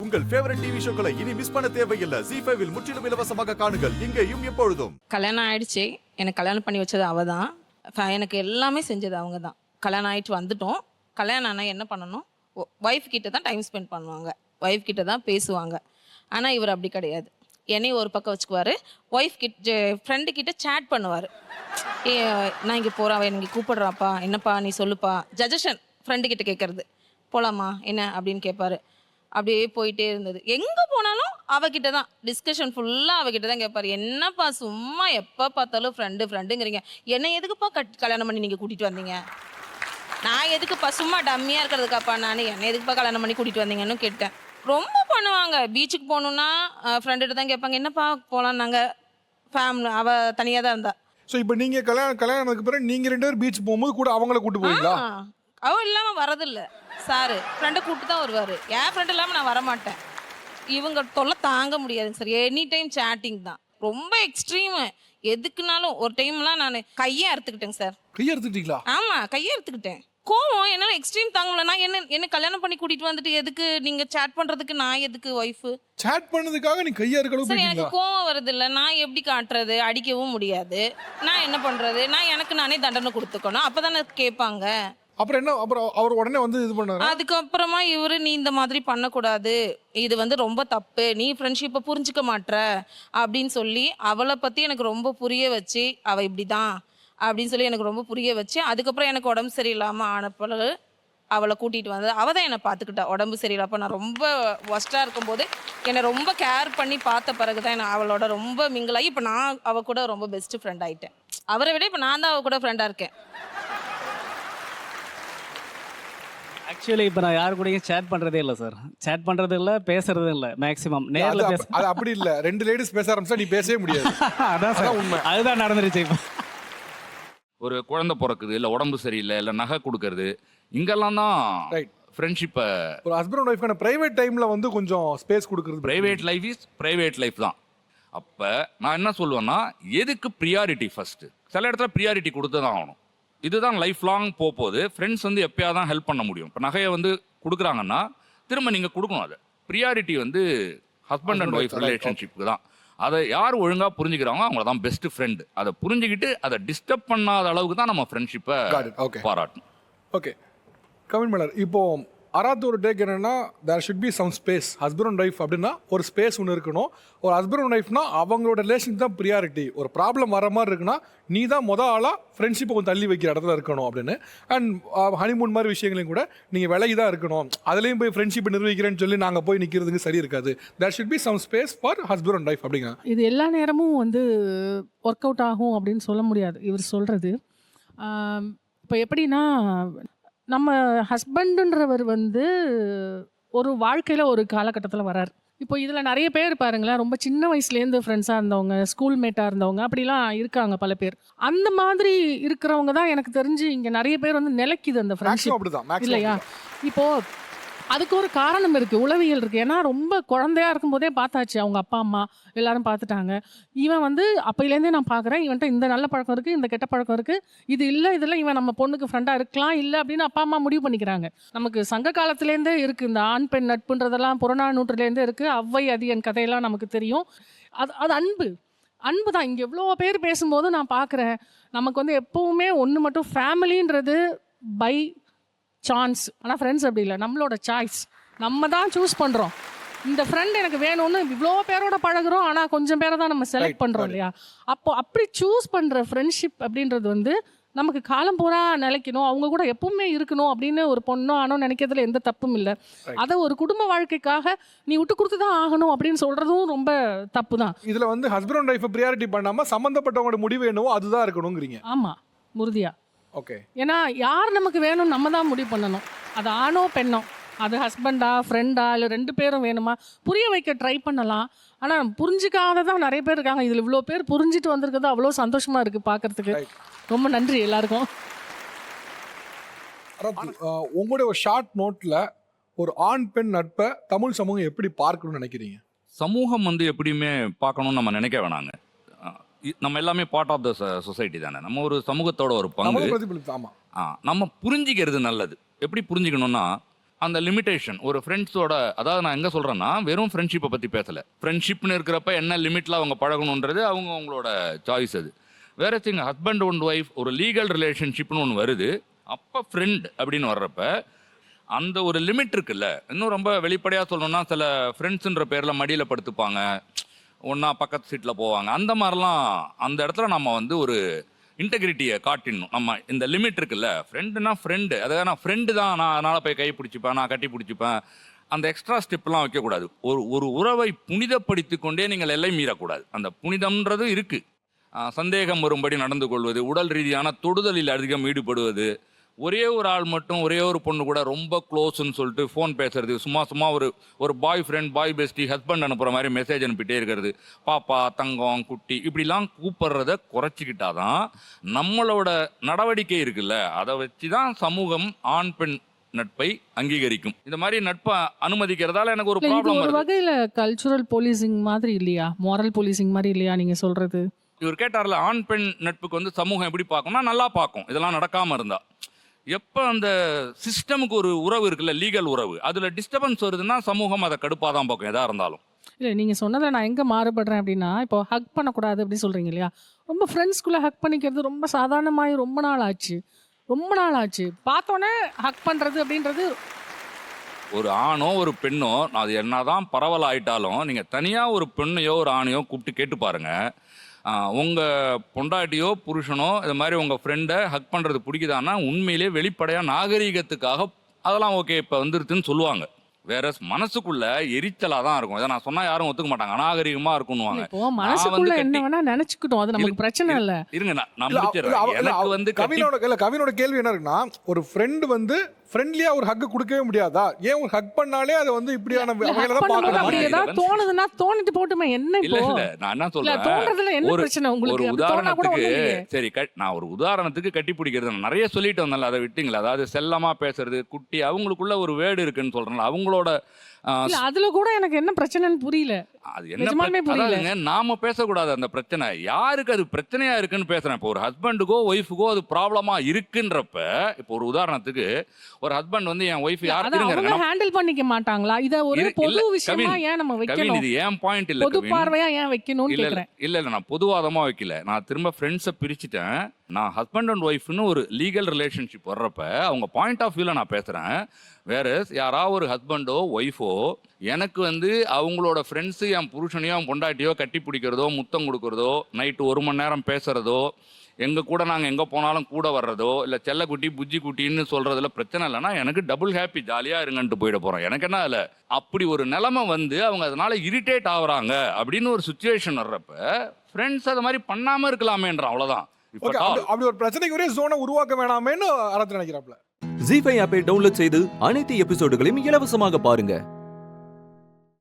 உங்கள் favourite TV ஷோக்களை இனி miss பண்ண தேவையில்லை. ZEE5 இல் முற்றிலும் இலவசமாக காணுங்கள் இங்கேயும் எப்பொழுதும். கல்யாணம் ஆயிடுச்சு. எனக்கு கல்யாணம் பண்ணி வச்சது அவ தான். எனக்கு எல்லாமே செஞ்சது அவங்க தான். கல்யாணம் ஆயிட்டு வந்துட்டோம். கல்யாணம் ஆனால் என்ன பண்ணணும், ஒய்ஃப் கிட்ட தான் டைம் ஸ்பெண்ட் பண்ணுவாங்க, ஒய்ஃப் கிட்ட தான் பேசுவாங்க. ஆனால் இவர் அப்படி கிடையாது. என்னையும் ஒரு பக்கம் வச்சுக்குவார், ஒய்ஃப் கிட்ட ஃப்ரெண்டு கிட்ட சேட் பண்ணுவார். நான் இங்கே போகிறேன், எனக்கு கூப்பிடுறாப்பா, என்னப்பா நீ சொல்லுப்பா. ஜஜஷன் ஃப்ரெண்டு கிட்ட கேட்குறது, போகலாமா என்ன அப்படின்னு கேட்பாரு. அப்படியே போயிட்டே இருந்தது. எங்கே போனாலும் அவகிட்ட தான் டிஸ்கஷன், ஃபுல்லாக அவகிட்ட தான் கேட்பார். என்னப்பா சும்மா எப்போ பார்த்தாலும் ஃப்ரெண்டுங்கிறீங்க, என்னை எதுக்குப்பா கல்யாணம் பண்ணி நீங்கள் கூட்டிகிட்டு வந்தீங்க? நான் எதுக்குப்பா சும்மா டம்மியாக இருக்கிறதுக்காப்பா, நான் என்னை எதுக்குப்பா கல்யாணம் பண்ணி கூட்டிகிட்டு வந்தீங்கன்னு கேட்டேன். ரொம்ப பண்ணுவாங்க. பீச்சுக்கு போகணுன்னா ஃப்ரெண்டுகிட்ட தான் கேட்பாங்க, என்னப்பா போகலாம், நாங்கள் ஃபேமிலி, அவள் தனியாக தான் இருந்தா. ஸோ இப்போ நீங்கள் கல்யாணத்துக்கு பிறகு நீங்கள் 2 பேரும் பீச் போகும்போது கூட அவங்கள கூட்டு போவீங்களா? அவள் இல்லாமல் வரதில்லை சார், ஃப்ரெண்டை கூப்பிட்டு தான் வருவார். என் ஃப்ரெண்டு இல்லாமல் நான் வரமாட்டேன். இவங்க தொல்லை தாங்க முடியாதுங்க சார். எனி டைம் சேட்டிங் தான், ரொம்ப எக்ஸ்ட்ரீமு. எதுக்குனாலும் ஒரு டைம்லாம் நான் கையே அறுத்துக்கிட்டேங்க சார். கையை எடுத்துக்கிட்டீங்களா? ஆமாம், கையே எடுத்துக்கிட்டேன். கோவம் என்னால் எக்ஸ்ட்ரீம் தாங்க முடியல. நான் என்ன கல்யாணம் பண்ணி கூட்டிகிட்டு வந்துட்டு எதுக்கு நீங்கள் சேட் பண்ணுறதுக்கு, நான் எதுக்கு ஒய்ஃபு சேட் பண்ணதுக்காக நீ கையை எடுக்கணும் சார்? எனக்கு கோவம் வருது இல்லை, நான் எப்படி காட்டுறது? அடிக்கவும் முடியாது. நான் என்ன பண்ணுறது? நான் எனக்கு நானே தண்டனை கொடுத்துக்கணும், அப்போ தானே கேட்பாங்க. அப்புறம் என்ன, அப்புறம் அவர் உடனே வந்து இது பண்ணாரு. அதுக்கப்புறமா இவரு, நீ இந்த மாதிரி பண்ணக்கூடாது, இது ரொம்ப தப்பு, நீ ஃப்ரெண்ட்ஷிப்பை புரிஞ்சுக்க மாட்ற அப்படின்னு சொல்லி அவளை பற்றி எனக்கு ரொம்ப புரிய வச்சு, அவள் இப்படி தான் அப்படின்னு சொல்லி எனக்கு ரொம்ப புரிய வச்சு, அதுக்கப்புறம் எனக்கு உடம்பு சரியில்லாமல் ஆன பிறகு அவளை கூட்டிகிட்டு வந்து அவள் தான் என்னை பார்த்துக்கிட்டா. உடம்பு சரியில்லாப்போ நான் ரொம்ப ஒஸ்ட்டாக இருக்கும்போது என்னை ரொம்ப கேர் பண்ணி பார்த்த பிறகு தான் நான் அவளோட ரொம்ப மிங்கிளாகி இப்போ நான் அவள் கூட ரொம்ப பெஸ்ட்டு ஃப்ரெண்ட் ஆகிட்டேன். அவரை விட இப்போ நான் தான் அவள் கூட ஃப்ரெண்டாக இருக்கேன். ஆக்சுவலி இப்போ நான் யாரு கூடயும் சேட் பண்ணுறதே இல்லை சார். சேட் பண்ணுறது இல்லை, பேசுறதும் இல்லை. மேக்ஸிமம் நேரில் அது அப்படி இல்லை, 2 லேடிஸ் பேச ஆரம்பிச்சா நீ பேசவே முடியாது. அதான் சார் உண்மை, அதுதான் நடந்துருச்சு. இப்போ ஒரு குழந்தை பிறக்குது, இல்லை உடம்பு சரியில்லை, இல்லை நகை கொடுக்கறது, இங்கெல்லாம் தான் ரைட் ஃப்ரெண்ட்ஷிப்பை. ஒரு ஹஸ்பண்ட் அண்ட் ஒய்ஃப்கான பிரைவேட் டைமில் வந்து கொஞ்சம் ஸ்பேஸ் கொடுக்குறது. Private life is private life தான். அப்போ நான் என்ன சொல்லுவேன்னா, எதுக்கு ப்ரியாரிட்டி ஃபஸ்ட்டு? சில இடத்துல ப்ரியாரிட்டி கொடுத்து தான் ஆகணும். இதுதான் லைஃப் லாங் போகுது. ஃப்ரெண்ட்ஸ் வந்து எப்போயா தான் ஹெல்ப் பண்ண முடியும். இப்போ நகையை வந்து கொடுக்குறாங்கன்னா திரும்ப நீங்கள் கொடுக்கணும். அதை ப்ரியாரிட்டி வந்து ஹஸ்பண்ட் அண்ட் ஒய்ஃப் ரிலேஷன்ஷிப்புக்கு தான். அதை யார் ஒழுங்காக புரிஞ்சுக்கிறாங்களோ அவங்கள தான் பெஸ்ட் ஃப்ரெண்டு. அதை புரிஞ்சுக்கிட்டு அதை டிஸ்டர்ப் பண்ணாத அளவுக்கு தான் நம்ம ஃப்ரெண்ட்ஷிப்பை பாராட்டணும். ஓகே கவின் மலர், இப்போ அராத்து ஒரு டேக் என்னன்னா, there should be some space. Husband and wife அப்படின்னா ஒரு ஸ்பேஸ் ஒன்று இருக்கணும். ஒரு ஹஸ்பண்ட் அண்ட் ஒய்ஃப்னா அவங்களோட ரிலேஷன் தான் ப்ரியாரிட்டி. ஒரு ப்ராப்ளம் வர மாதிரி இருக்குன்னா நீ தான் ஆளாக ஃப்ரெண்ட்ஷிப்பை கொஞ்சம் தள்ளி வைக்கிற இடத்துல இருக்கணும் அப்படின்னு. அண்ட் ஹனிமூன் மாதிரி விஷயங்களையும் கூட நீங்கள் விலகி தான் இருக்கணும். அதுலேயும் போய் ஃப்ரெண்ட்ஷிப்பை நிர்வகிக்கிறேன்னு சொல்லி நாங்கள் போய் நிற்கிறதுக்கு சரி இருக்காது. There should be some space for husband and wife அப்படிங்க. இது எல்லா நேரமும் வந்து ஒர்க் அவுட் ஆகும் அப்படின்னு சொல்ல முடியாது இவர் சொல்கிறது. இப்போ எப்படின்னா, நம்ம ஹஸ்பண்டுன்றவர் வந்து ஒரு வாழ்க்கையில் ஒரு காலகட்டத்தில் வரார். இப்போ இதில் நிறைய பேர் பாருங்களேன், ரொம்ப சின்ன வயசுலேருந்து ஃப்ரெண்ட்ஸாக இருந்தவங்க, ஸ்கூல் மேட்டாக இருந்தவங்க, அப்படிலாம் இருக்காங்க பல பேர். அந்த மாதிரி இருக்கிறவங்க தான் எனக்கு தெரிஞ்சு இங்கே நிறைய பேர் வந்து நிலைக்குது அந்த ஃப்ரெண்ட்ஷிப், இல்லையா? இப்போது அதுக்கு ஒரு காரணம் இருக்குது, உளவியல் இருக்குது. ஏன்னா ரொம்ப குழந்தையாக இருக்கும்போதே பார்த்தாச்சு, அவங்க அப்பா அம்மா எல்லாரும் பார்த்துட்டாங்க. இவன் வந்து அப்போலேருந்தே நான் பார்க்குறேன், இவன்ட்ட இந்த நல்ல பழக்கம் இருக்குது, இந்த கெட்ட பழக்கம் இருக்குது, இது இல்லை இதெல்லாம் இவன் நம்ம பொண்ணுக்கு ஃப்ரெண்டாக இருக்கலாம் இல்லை அப்படின்னு அப்பா அம்மா முடிவு பண்ணிக்கிறாங்க. நமக்கு சங்க காலத்துலேருந்தே இருக்குது இந்த ஆண் பெண் நட்புன்றதெல்லாம், புறநானூற்றுலேருந்தே இருக்குது. அவ்வை அதியன் கதையெல்லாம் நமக்கு தெரியும். அது அன்பு தான். இங்கே எவ்வளோ பேர் பேசும்போது நான் பார்க்குறேன், நமக்கு வந்து எப்போவுமே ஒன்று மட்டும் ஃபேமிலின்றது பை சான்ஸ். ஆனால் ஃப்ரெண்ட்ஸ் அப்படி இல்லை, நம்மளோட சாய்ஸ். நம்ம தான் சூஸ் பண்ணுறோம். இந்த ஃப்ரெண்ட் எனக்கு வேணும்னு இவ்வளோ பேரோட பழகுறோம், ஆனால் கொஞ்சம் பேரை தான் நம்ம செலக்ட் பண்ணுறோம் இல்லையா? அப்போ அப்படி சூஸ் பண்ணுற ஃப்ரெண்ட்ஷிப் அப்படின்றது வந்து நமக்கு காலம் பூரா நிலைக்கணும், அவங்க கூட எப்பவுமே இருக்கணும் அப்படின்னு ஒரு பொண்ணோ ஆனோ நினைக்கிறதுல எந்த தப்பும் இல்லை. அதை ஒரு குடும்ப வாழ்க்கைக்காக நீ விட்டு கொடுத்து தான் ஆகணும் அப்படின்னு சொல்கிறதும் ரொம்ப தப்பு தான். இதில் வந்து ஹஸ்பண்ட் அண்ட் ஒய்ஃபை ப்ரியாரிட்டி பண்ணாமல் சம்மந்தப்பட்டவங்களோட முடிவு என்னவோ அதுதான் இருக்கணுங்கிறீங்க. ஆமாம், உறுதியாக. ஓகே, ஏன்னா யார் நமக்கு வேணும் நம்ம தான் முடிவு பண்ணணும். அது ஆணோ பெண்ணோ, அது ஹஸ்பண்டா ஃப்ரெண்டா இல்லை 2 பேரும் வேணுமா, புரிய வைக்க ட்ரை பண்ணலாம். ஆனால் புரிஞ்சிக்காத தான் நிறைய பேர் இருக்காங்க. இதில் இவ்வளோ பேர் புரிஞ்சிட்டு வந்திருக்கிறது அவ்வளோ சந்தோஷமாக இருக்குது பார்க்குறதுக்கு. ரொம்ப நன்றி எல்லாருக்கும். உங்களுடைய ஒரு ஷார்ட் நோட்டில் ஒரு ஆண் பெண் நட்பை தமிழ் சமூகம் எப்படி பார்க்கணும்னு நினைக்கிறீங்க? சமூகம் வந்து எப்படியுமே பார்க்கணும்னு நம்ம நினைக்க வேணாங்க. நம்ம எல்லாமே பார்ட் ஆஃப் த சொசைட்டி தானே. நம்ம ஒரு சமூகத்தோட ஒரு பங்கு. ஆமாம், நம்ம புரிஞ்சிக்கிறது நல்லது. எப்படி புரிஞ்சிக்கணும்னா, அந்த லிமிட்டேஷன் ஒரு ஃப்ரெண்ட்ஸோட, அதாவது நான் எங்கே சொல்கிறேன்னா வெறும் ஃப்ரெண்ட்ஷிப்பை பற்றி பேசலை. ஃப்ரெண்ட்ஷிப்னு இருக்கிறப்ப என்ன லிமிட்டில் அவங்க பழகணுன்றது அவங்களோட சாய்ஸ். அது வேற திங். ஹஸ்பண்ட் அண்ட் ஒய்ஃப் ஒரு லீகல் ரிலேஷன்ஷிப்னு ஒன்று வருது. அப்போ ஃப்ரெண்ட் அப்படின்னு வர்றப்ப அந்த ஒரு லிமிட் இருக்குல்ல. இன்னும் ரொம்ப வெளிப்படையாக சொல்லணும்னா சில ஃப்ரெண்ட்ஸுன்ற பேரில் மடியில் படுத்துப்பாங்க, ஒன்றா பக்கத்து சீட்டில் போவாங்க. அந்த மாதிரிலாம் அந்த இடத்துல நம்ம வந்து ஒரு இன்டெகிரிட்டியை காட்டிடணும். நம்ம இந்த லிமிட் இருக்குல்ல, ஃப்ரெண்டுனா ஃப்ரெண்டு, அதாவது நான் ஃப்ரெண்டு தான், நான் அதனால் போய் கை பிடிச்சிப்பேன், நான் கட்டி பிடிச்சிப்பேன், அந்த எக்ஸ்ட்ரா ஸ்டெப்லாம் வைக்கக்கூடாது. ஒரு உறவை புனிதப்படுத்தி கொண்டே நீங்கள் எல்லை மீறக்கூடாது. அந்த புனிதம்ன்றது இருக்குது. சந்தேகம் வரும்படி நடந்து கொள்வது, உடல் ரீதியான தொடுதலில் அதிகம் ஈடுபடுவது, ஒரே ஒரு ஆள் மட்டும் ஒரே ஒரு பொண்ணு கூட ரொம்ப க்ளோஸ்ன்னு சொல்லிட்டு ஃபோன் பேசுறது, சும்மா ஒரு பாய் ஃப்ரெண்ட் பாய் பெஸ்டி ஹஸ்பண்ட் அனுப்புகிற மாதிரி மெசேஜ் அனுப்பிட்டே இருக்கிறது, பாப்பா தங்கம் குட்டி இப்படிலாம் கூப்பிட்றத குறைச்சிக்கிட்டாதான் நம்மளோட நடவடிக்கை இருக்குல்ல, அதை வச்சு தான் சமூகம் ஆண் பெண் நட்பை அங்கீகரிக்கும். இந்த மாதிரி நட்பை அனுமதிக்கிறதால எனக்கு ஒரு இல்ல, இது ப்ராப்ளம் ஒரு வருது. வகையில கல்ச்சுரல் போலீசிங் மாதிரி இல்லையா, மாரல் போலீசிங் மாதிரி இல்லையா நீங்க சொல்றது? இவர் கேட்டார்ல ஆண் பெண் நட்புக்கு வந்து சமூகம் எப்படி பார்க்கும்னா நல்லா பார்க்கும் இதெல்லாம் நடக்காமல் இருந்தா. எப்போ அந்த சிஸ்டமுக்கு ஒரு உறவு இருக்குல்ல, லீகல் உறவு, அதில் டிஸ்டர்பன்ஸ் வருதுன்னா சமூகம் அதை கடுப்பாக தான் பார்க்கும் எதாக இருந்தாலும். இல்லை, நீங்கள் சொன்னதில் நான் எங்கே மாறுபடுறேன் அப்படின்னா, இப்போ ஹக் பண்ணக்கூடாது அப்படின்னு சொல்கிறீங்க இல்லையா, ரொம்ப ஃப்ரெண்ட்ஸ்குள்ளே ஹக் பண்ணிக்கிறது ரொம்ப சாதாரணமாகி ரொம்ப நாள் ஆச்சு. பார்த்தோன்னே ஹக் பண்ணுறது அப்படின்றது ஒரு ஆணோ ஒரு பெண்ணோ அது என்னதான் பரவல் ஆயிட்டாலும் நீங்கள் தனியாக ஒரு பெண்ணையோ ஒரு ஆணையோ கூப்பிட்டு கேட்டு பாருங்க, உங்கள் பொண்டாட்டியோ புருஷனோ இது மாதிரி உங்கள் ஃப்ரெண்டை ஹக் பண்ணுறது பிடிக்குதான்னா உண்மையிலே வெளிப்படையாக நாகரீகத்துக்காக அதெல்லாம் ஓகே இப்போ வந்துருச்சுன்னு சொல்லுவாங்க. வேற மனசுக்குள்ள எரிச்சலாக தான் இருக்கும். இதை நான் சொன்னால் யாரும் ஒத்துக்க மாட்டாங்க, அநாகரிகமாக இருக்கும்னுவாங்க. இப்போ மனசுக்குள்ள என்ன வேணா நினைச்சுக்கிட்டோம், அது நமக்கு பிரச்சனை இல்லை. இருங்க நான் முடிச்சிடுறேன். எனக்கு வந்து கவினோட கேள்வி என்ன இருக்குன்னா, ஒரு ஃப்ரெண்டு வந்து ஃப்ரெண்ட்லியா ஒரு ஹக் கொடுக்கவே முடியாதா? ஏன் ஒரு ஹக் பண்ணாலே அதை வந்து இப்படியான வகையில தான் பார்க்கணும். அப்படி ஏதாவது தோணுதுன்னா தோணிட்டு போட்டுமே, என்ன இல்ல இப்போ இல்ல நான் என்ன சொல்றேன், தோன்றதுல என்ன ஒரு பிரச்சனை உங்களுக்கு? ஒரு அப்படி தோணா கூட உதாரணத்துக்கு ஒண்ணும் இல்லையே. சரி நான் ஒரு உதாரணத்துக்கு கட்டி பிடிக்கிறது நான் நிறைய சொல்லிட்டு வந்தேன்ல, அதை விட்டீங்களா? அதாவது செல்லமா பேசுறது, குட்டி, அவங்களுக்குள்ள ஒரு வேர்டு இருக்குன்னு சொல்றேன்ல, அவங்களோட இல்ல, அதுல கூட எனக்கு என்ன பிரச்சனைன்னு புரியல. அது என்ன நிஜமாலுமே புரியல. அதாவதுங்க, நாம பேசக்கூடாது அந்த பிரச்சனை, யாருக்கு அது பிரச்சனையா இருக்குன்னு பேசுறேன். இப்போ ஒரு ஹஸ்பண்டுக்கோ ஒய்ஃபுக்கோ அது ப்ராப்ளமா இருக்குன்றப்ப, இப்போ ஒரு உதாரணத்துக்கு ஒரு ஹஸ்பண்ட் வந்து என் ஒய்ஃப் யார் அத அவங்க ஹேண்டில் பண்ணிக்க மாட்டாங்களா? இத ஒரு பொது விஷயமா ஏன் நம்ம கவின், வைக்கணும்? இது ஏன் பாயிண்ட் இல்ல பொது கவின். பார்வையா ஏன் வைக்கணும்னு இல்ல கேக்குறேன். இல்ல நான் பொதுவாதமா வைக்கல, நான் திரும்ப ஃப்ரெண்ட்ஸை பிரிச்சுட்டேன். நான் ஹஸ்பண்ட் அண்ட் ஒய்ஃப்னு ஒரு லீகல் ரிலேஷன்ஷிப் வர்றப்ப அவங்க பாயிண்ட் ஆஃப் வியூல நான் பேசுறேன். வேற யாராவது ஒரு ஹஸ்பண்டோ ஒய்ஃபோ எனக்கு வந்து அவங்களோட ஃப்ரெண்ட்ஸு என் புருஷனையோ என் பொண்டாட்டியோ கட்டி பிடிக்கிறதோ முத்தம் கொடுக்கறதோ நைட்டு 1 மணி நேரம் பேசுறதோ எங்கள் கூட நாங்கள் எங்கே போனாலும் கூட வர்றதோ இல்லை செல்லக்குட்டி புஜ்ஜி குட்டின்னு சொல்கிறதுல பிரச்சனை இல்லைன்னா எனக்கு டபுள் ஹாப்பி, ஜாலியாக இருங்கன்ட்டு போயிட போகிறோம். எனக்கு என்ன இல்லை, அப்படி ஒரு நிலைமை வந்து அவங்க அதனால இரிட்டேட் ஆகுறாங்க அப்படின்னு ஒரு சுச்சுவேஷன் வர்றப்ப ஃப்ரெண்ட்ஸ் அது மாதிரி பண்ணாமல் இருக்கலாமேன்ற, அவ்வளோதான். அப்படி ஒரு பிரச்சனைக்கு ஒரே ஜோனை உருவாக்க வேணாமேன்னு அரசு நினைக்கிறாப்ல. ஜீ5 ஆப்பை டவுன்லோட் செய்து அனைத்து எபிசோடுகளையும் இலவசமாக பாருங்க.